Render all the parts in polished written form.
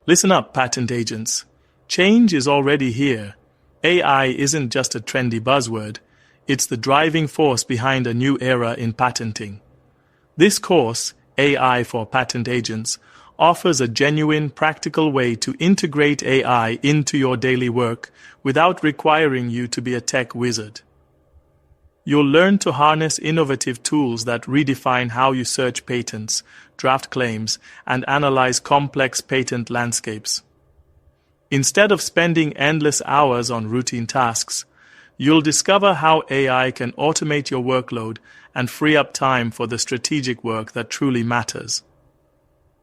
Listen up, patent agents. Change is already here. AI isn't just a trendy buzzword, it's the driving force behind a new era in patenting. This course, AI for Patent Agents, offers a genuine, practical way to integrate AI into your daily work without requiring you to be a tech wizard. You'll learn to harness innovative tools that redefine how you search patents, draft claims, and analyze complex patent landscapes. Instead of spending endless hours on routine tasks, you'll discover how AI can automate your workload and free up time for the strategic work that truly matters.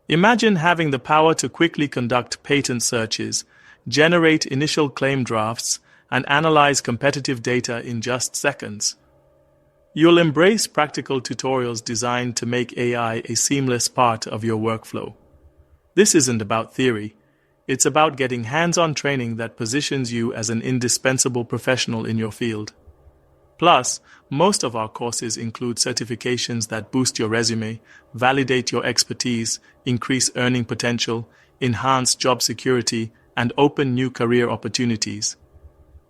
Imagine having the power to quickly conduct patent searches, generate initial claim drafts, and analyze competitive data in just seconds. You'll embrace practical tutorials designed to make AI a seamless part of your workflow. This isn't about theory. It's about getting hands-on training that positions you as an indispensable professional in your field. Plus, most of our courses include certifications that boost your resume, validate your expertise, increase earning potential, enhance job security, and open new career opportunities.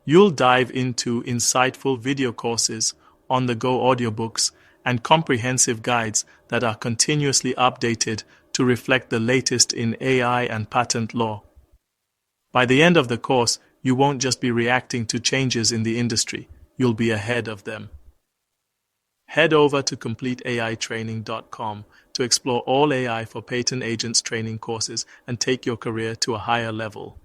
You'll dive into insightful video courses, on-the-go audiobooks, and comprehensive guides that are continuously updated to reflect the latest in AI and patent law. By the end of the course, you won't just be reacting to changes in the industry, you'll be ahead of them. Head over to CompleteAItraining.com to explore all AI for patent agents training courses and take your career to a higher level.